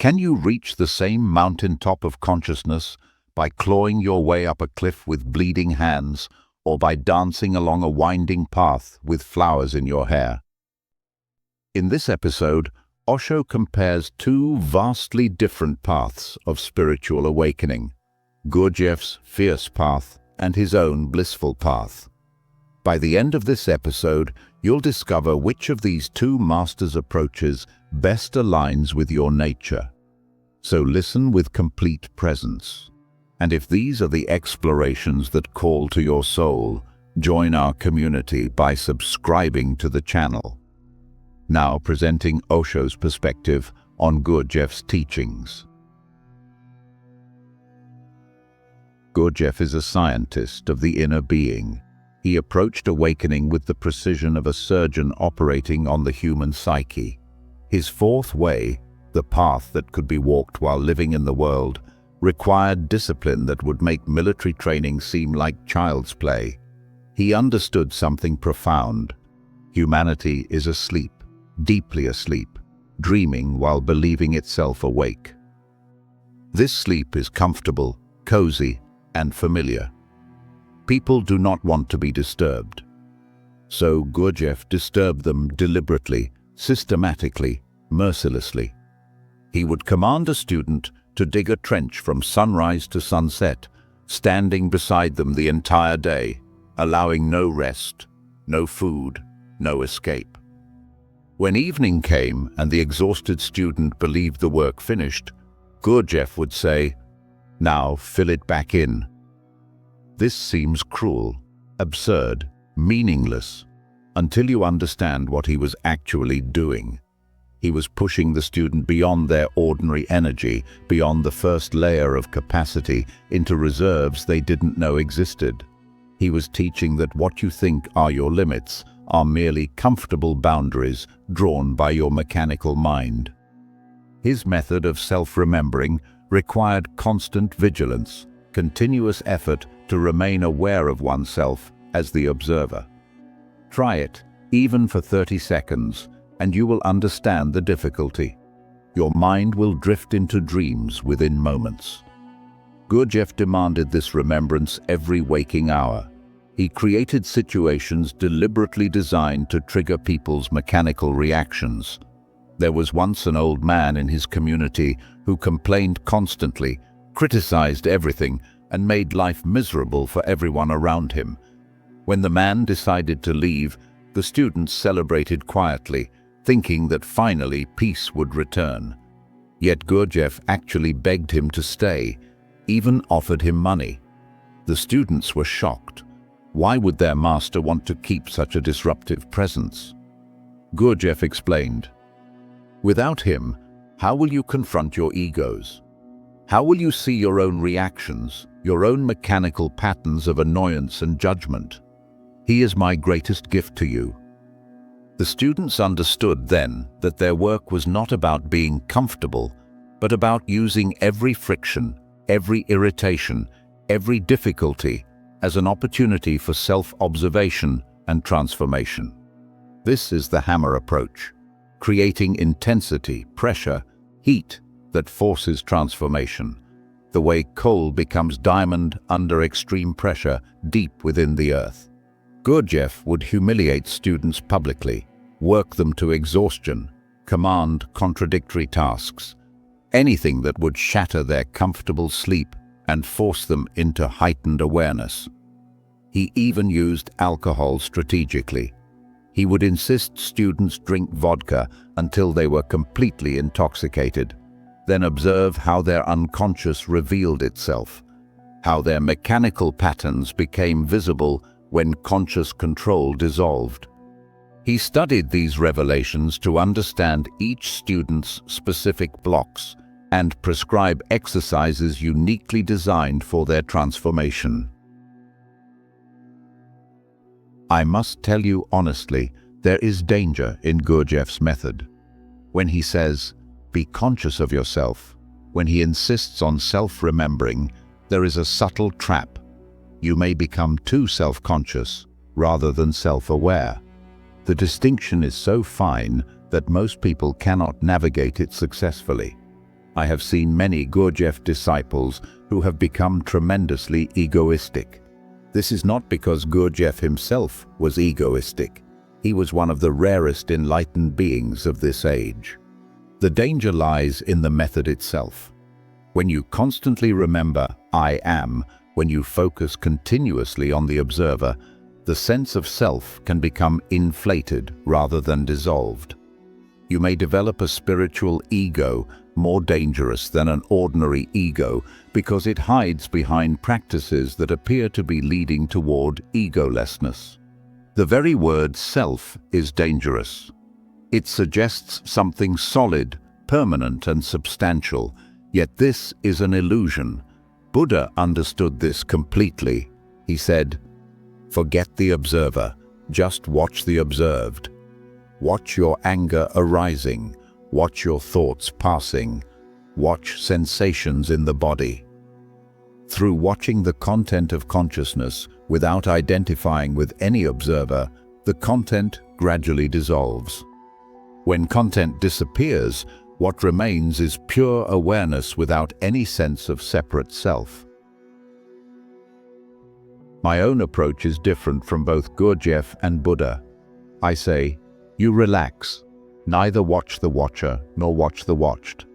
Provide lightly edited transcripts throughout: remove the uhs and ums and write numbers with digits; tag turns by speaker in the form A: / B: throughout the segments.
A: Can you reach the same mountaintop of consciousness by clawing your way up a cliff with bleeding hands, or by dancing along a winding path with flowers in your hair? In this episode, Osho compares two vastly different paths of spiritual awakening: Gurdjieff's fierce path and his own blissful path. By the end of this episode, you'll discover which of these two masters' approaches best aligns with your nature. So listen with complete presence. And if these are the explorations that call to your soul, join our community by subscribing to the channel. Now presenting Osho's perspective on Gurdjieff's teachings. Gurdjieff is a scientist of the inner being. He approached awakening with the precision of a surgeon operating on the human psyche. His fourth way, the path that could be walked while living in the world, required discipline that would make military training seem like child's play. He understood something profound. Humanity is asleep, deeply asleep, dreaming while believing itself awake. This sleep is comfortable, cozy, and familiar. People do not want to be disturbed. So Gurdjieff disturbed them deliberately, systematically, mercilessly. He would command a student to dig a trench from sunrise to sunset, standing beside them the entire day, allowing no rest, no food, no escape. When evening came and the exhausted student believed the work finished, Gurdjieff would say, "Now fill it back in." This seems cruel, absurd, meaningless, until you understand what he was actually doing. He was pushing the student beyond their ordinary energy, beyond the first layer of capacity, into reserves they didn't know existed. He was teaching that what you think are your limits are merely comfortable boundaries drawn by your mechanical mind. His method of self-remembering required constant vigilance, continuous effort to remain aware of oneself as the observer. Try it, even for 30 seconds, and you will understand the difficulty. Your mind will drift into dreams within moments. Gurdjieff demanded this remembrance every waking hour. He created situations deliberately designed to trigger people's mechanical reactions. There was once an old man in his community who complained constantly, criticized everything, and made life miserable for everyone around him. When the man decided to leave, the students celebrated quietly, thinking that finally peace would return. Yet Gurdjieff actually begged him to stay, even offered him money. The students were shocked. Why would their master want to keep such a disruptive presence? Gurdjieff explained, "Without him, how will you confront your egos? How will you see your own reactions, your own mechanical patterns of annoyance and judgment? He is my greatest gift to you." The students understood then that their work was not about being comfortable, but about using every friction, every irritation, every difficulty as an opportunity for self-observation and transformation. This is the hammer approach, creating intensity, pressure, heat that forces transformation, the way coal becomes diamond under extreme pressure deep within the earth. Gurdjieff would humiliate students publicly, work them to exhaustion, command contradictory tasks, anything that would shatter their comfortable sleep and force them into heightened awareness. He even used alcohol strategically. He would insist students drink vodka until they were completely intoxicated, then observe how their unconscious revealed itself, how their mechanical patterns became visible when conscious control dissolved. He studied these revelations to understand each student's specific blocks and prescribe exercises uniquely designed for their transformation. I must tell you honestly, there is danger in Gurdjieff's method. When he says, "Be conscious of yourself," when he insists on self-remembering, there is a subtle trap. You may become too self-conscious rather than self-aware. The distinction is so fine that most people cannot navigate it successfully. I have seen many Gurdjieff disciples who have become tremendously egoistic. This is not because Gurdjieff himself was egoistic. He was one of the rarest enlightened beings of this age. The danger lies in the method itself. When you constantly remember "I am," when you focus continuously on the observer, the sense of self can become inflated rather than dissolved. You may develop a spiritual ego more dangerous than an ordinary ego because it hides behind practices that appear to be leading toward egolessness. The very word self is dangerous. It suggests something solid, permanent, and substantial, yet this is an illusion. Buddha understood this completely. He said, "Forget the observer, just watch the observed. Watch your anger arising, watch your thoughts passing, watch sensations in the body." Through watching the content of consciousness without identifying with any observer, the content gradually dissolves. When content disappears, what remains is pure awareness without any sense of separate self. My own approach is different from both Gurdjieff and Buddha. I say, you relax. Neither watch the watcher nor watch the watched.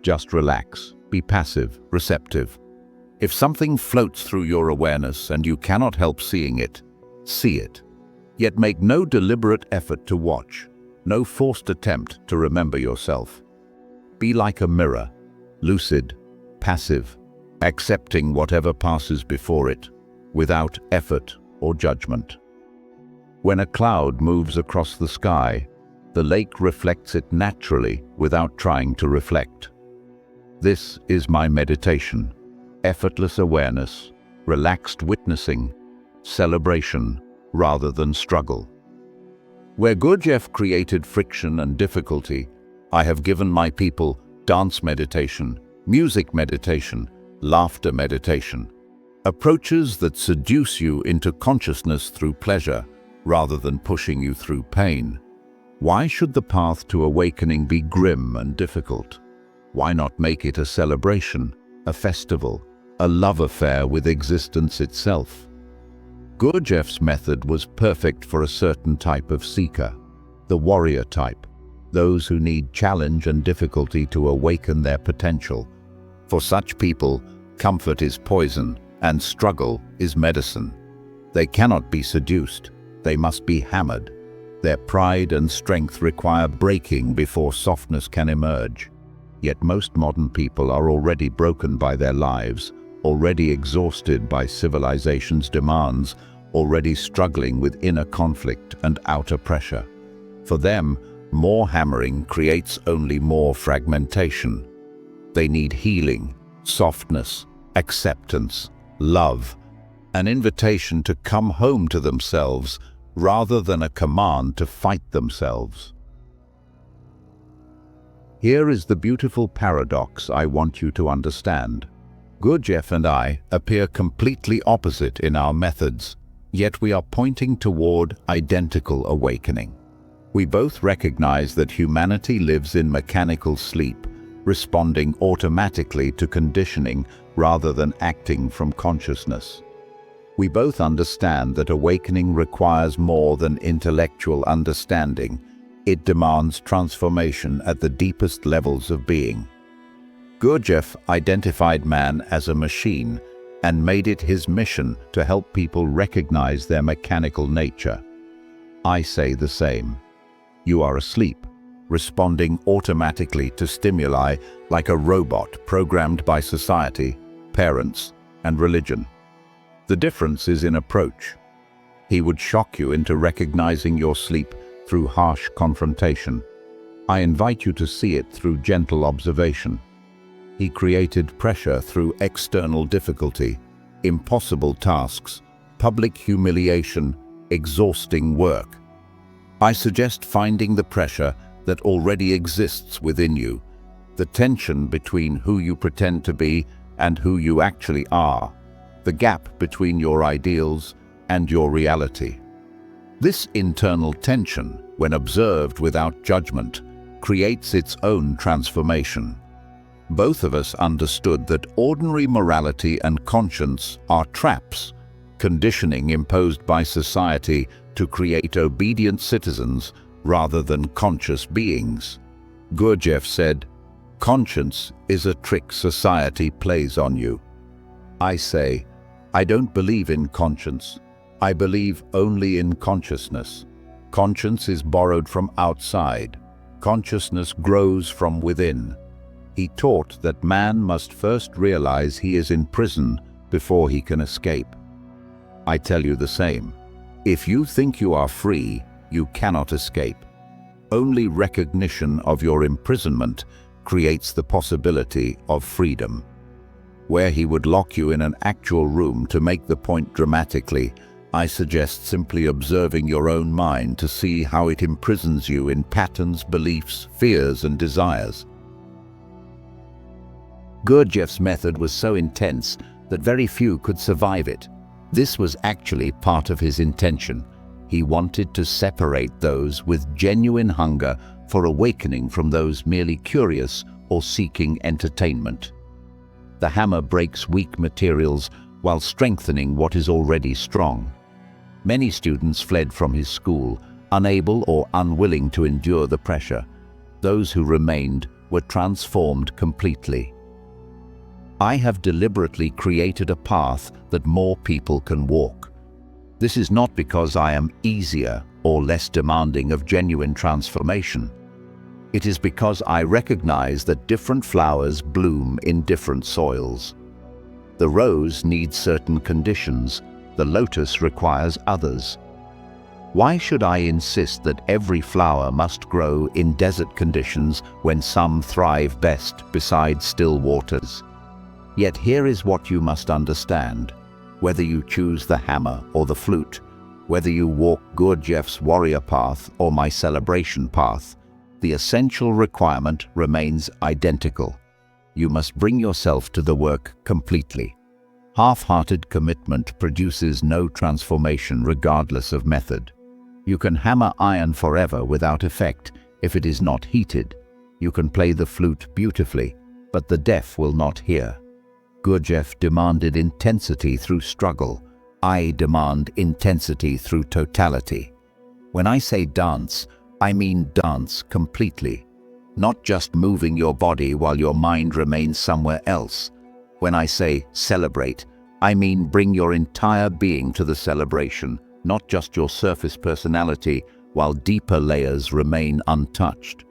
A: Just relax. Be passive, receptive. If something floats through your awareness and you cannot help seeing it, see it. Yet make no deliberate effort to watch, no forced attempt to remember yourself. Be like a mirror, lucid, passive, accepting whatever passes before it, without effort or judgment. When a cloud moves across the sky, the lake reflects it naturally without trying to reflect. This is my meditation. Effortless awareness, relaxed witnessing, celebration rather than struggle. Where Gurdjieff created friction and difficulty, I have given my people dance meditation, music meditation, laughter meditation, approaches that seduce you into consciousness through pleasure rather than pushing you through pain. Why should the path to awakening be grim and difficult? Why not make it a celebration, a festival, a love affair with existence itself? Gurdjieff's method was perfect for a certain type of seeker, the warrior type, those who need challenge and difficulty to awaken their potential. For such people, comfort is poison and struggle is medicine. They cannot be seduced, they must be hammered. Their pride and strength require breaking before softness can emerge. Yet most modern people are already broken by their lives, already exhausted by civilization's demands, already struggling with inner conflict and outer pressure. For them, more hammering creates only more fragmentation. They need healing, softness, acceptance, love, an invitation to come home to themselves rather than a command to fight themselves. Here is the beautiful paradox I want you to understand. Gurdjieff and I appear completely opposite in our methods, yet we are pointing toward identical awakening. We both recognize that humanity lives in mechanical sleep, responding automatically to conditioning rather than acting from consciousness. We both understand that awakening requires more than intellectual understanding. It demands transformation at the deepest levels of being. Gurdjieff identified man as a machine and made it his mission to help people recognize their mechanical nature. I say the same. You are asleep, responding automatically to stimuli like a robot programmed by society, parents, and religion. The difference is in approach. He would shock you into recognizing your sleep through harsh confrontation. I invite you to see it through gentle observation. He created pressure through external difficulty, impossible tasks, public humiliation, exhausting work. I suggest finding the pressure that already exists within you, the tension between who you pretend to be and who you actually are, the gap between your ideals and your reality. This internal tension, when observed without judgment, creates its own transformation. Both of us understood that ordinary morality and conscience are traps, conditioning imposed by society to create obedient citizens rather than conscious beings. Gurdjieff said, "Conscience is a trick society plays on you." I say, I don't believe in conscience. I believe only in consciousness. Conscience is borrowed from outside. Consciousness grows from within. He taught that man must first realize he is in prison before he can escape. I tell you the same. If you think you are free, you cannot escape. Only recognition of your imprisonment creates the possibility of freedom. Where he would lock you in an actual room to make the point dramatically, I suggest simply observing your own mind to see how it imprisons you in patterns, beliefs, fears, and desires. Gurdjieff's method was so intense that very few could survive it. This was actually part of his intention. He wanted to separate those with genuine hunger for awakening from those merely curious or seeking entertainment. The hammer breaks weak materials while strengthening what is already strong. Many students fled from his school, unable or unwilling to endure the pressure. Those who remained were transformed completely. I have deliberately created a path that more people can walk. This is not because I am easier or less demanding of genuine transformation. It is because I recognize that different flowers bloom in different soils. The rose needs certain conditions, the lotus requires others. Why should I insist that every flower must grow in desert conditions when some thrive best beside still waters? Yet here is what you must understand. Whether you choose the hammer or the flute, whether you walk Gurdjieff's warrior path or my celebration path, the essential requirement remains identical. You must bring yourself to the work completely. Half-hearted commitment produces no transformation regardless of method. You can hammer iron forever without effect if it is not heated. You can play the flute beautifully, but the deaf will not hear. Gurdjieff demanded intensity through struggle. I demand intensity through totality. When I say dance, I mean dance completely, not just moving your body while your mind remains somewhere else. When I say celebrate, I mean bring your entire being to the celebration, not just your surface personality while deeper layers remain untouched.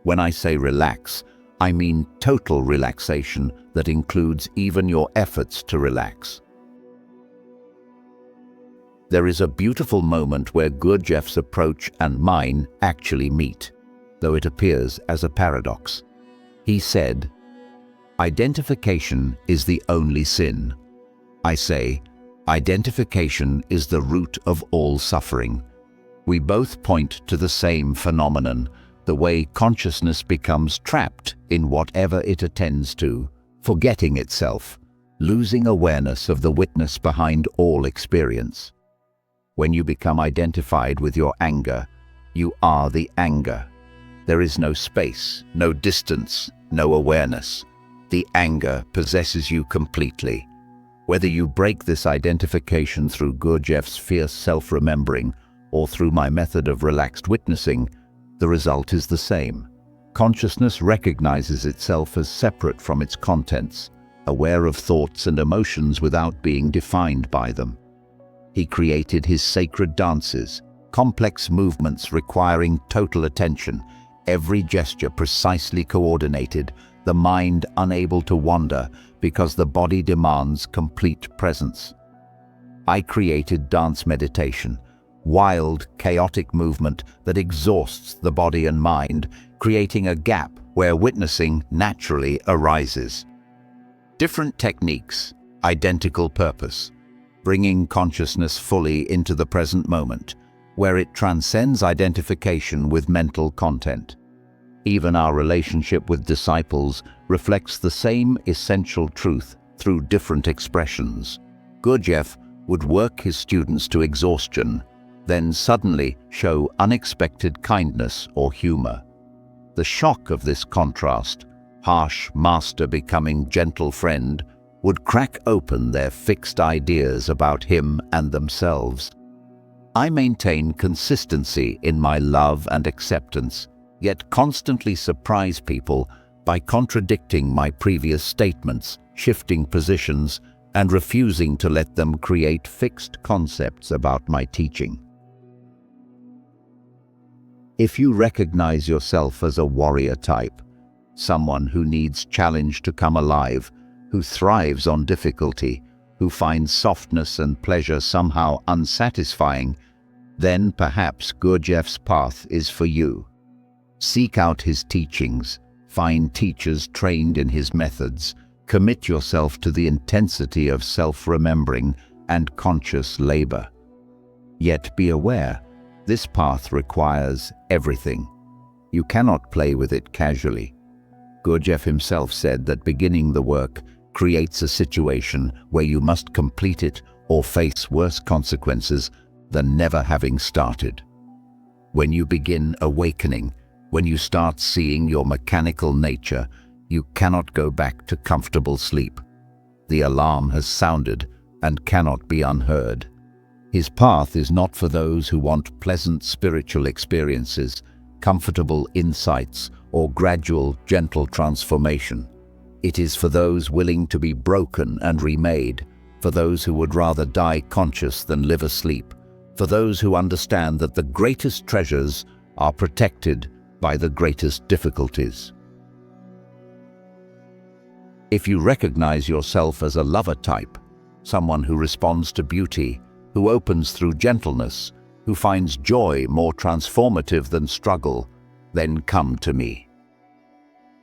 A: When I say relax, I mean total relaxation that includes even your efforts to relax. There is a beautiful moment where Gurdjieff's approach and mine actually meet, though it appears as a paradox. He said, "Identification is the only sin." I say, identification is the root of all suffering. We both point to the same phenomenon, the way consciousness becomes trapped in whatever it attends to, forgetting itself, losing awareness of the witness behind all experience. When you become identified with your anger, you are the anger. There is no space, no distance, no awareness. The anger possesses you completely. Whether you break this identification through Gurdjieff's fierce self-remembering or through my method of relaxed witnessing, the result is the same. Consciousness recognizes itself as separate from its contents, aware of thoughts and emotions without being defined by them. He created his sacred dances, complex movements requiring total attention, every gesture precisely coordinated, the mind unable to wander because the body demands complete presence. I created dance meditation, wild, chaotic movement that exhausts the body and mind, creating a gap where witnessing naturally arises. Different techniques, identical purpose. Bringing consciousness fully into the present moment, where it transcends identification with mental content. Even our relationship with disciples reflects the same essential truth through different expressions. Gurdjieff would work his students to exhaustion, then suddenly show unexpected kindness or humor. The shock of this contrast, harsh master becoming gentle friend, would crack open their fixed ideas about him and themselves. I maintain consistency in my love and acceptance, yet constantly surprise people by contradicting my previous statements, shifting positions, and refusing to let them create fixed concepts about my teaching. If you recognize yourself as a warrior type, someone who needs challenge to come alive, who thrives on difficulty, who finds softness and pleasure somehow unsatisfying, then perhaps Gurdjieff's path is for you. Seek out his teachings, find teachers trained in his methods, commit yourself to the intensity of self-remembering and conscious labor. Yet be aware, this path requires everything. You cannot play with it casually. Gurdjieff himself said that beginning the work creates a situation where you must complete it or face worse consequences than never having started. When you begin awakening, when you start seeing your mechanical nature, you cannot go back to comfortable sleep. The alarm has sounded and cannot be unheard. His path is not for those who want pleasant spiritual experiences, comfortable insights, or gradual, gentle transformation. It is for those willing to be broken and remade, for those who would rather die conscious than live asleep, for those who understand that the greatest treasures are protected by the greatest difficulties. If you recognize yourself as a lover type, someone who responds to beauty, who opens through gentleness, who finds joy more transformative than struggle, then come to me.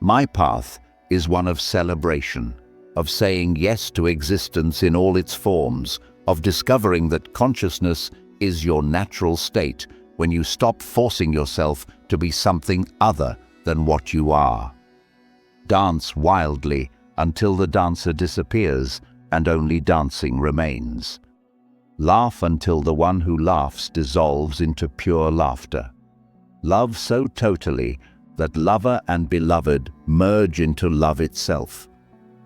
A: My path is one of celebration, of saying yes to existence in all its forms, of discovering that consciousness is your natural state when you stop forcing yourself to be something other than what you are. Dance wildly until the dancer disappears and only dancing remains. Laugh until the one who laughs dissolves into pure laughter. Love so totally that lover and beloved merge into love itself.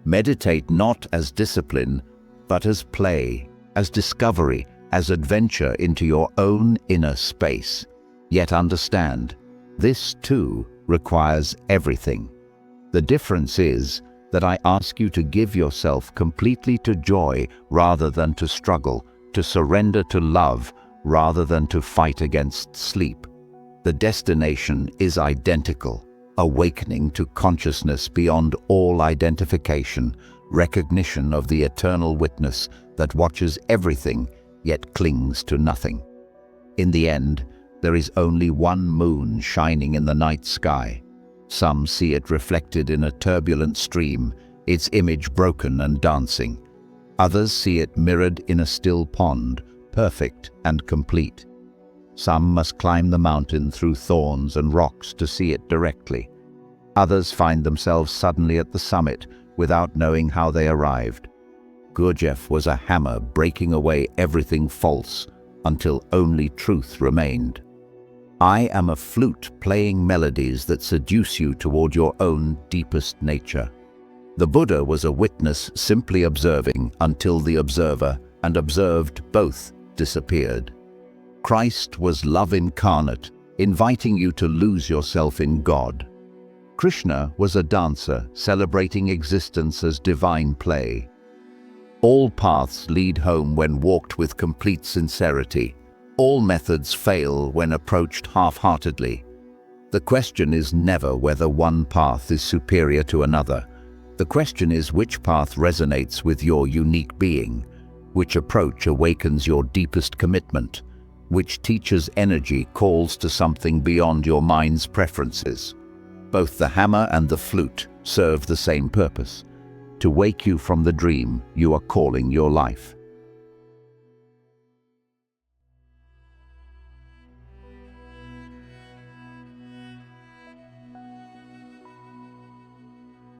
A: Meditate not as discipline, but as play, as discovery, as adventure into your own inner space. Yet understand, this too requires everything. The difference is that I ask you to give yourself completely to joy rather than to struggle, to surrender to love rather than to fight against sleep. The destination is identical, awakening to consciousness beyond all identification, recognition of the eternal witness that watches everything yet clings to nothing. In the end, there is only one moon shining in the night sky. Some see it reflected in a turbulent stream, its image broken and dancing. Others see it mirrored in a still pond, perfect and complete. Some must climb the mountain through thorns and rocks to see it directly. Others find themselves suddenly at the summit without knowing how they arrived. Gurdjieff was a hammer breaking away everything false until only truth remained. I am a flute playing melodies that seduce you toward your own deepest nature. The Buddha was a witness simply observing until the observer and observed both disappeared. Christ was love incarnate, inviting you to lose yourself in God. Krishna was a dancer celebrating existence as divine play. All paths lead home when walked with complete sincerity. All methods fail when approached half-heartedly. The question is never whether one path is superior to another. The question is which path resonates with your unique being, which approach awakens your deepest commitment, which teacher's energy calls to something beyond your mind's preferences. Both the hammer and the flute serve the same purpose, to wake you from the dream you are calling your life.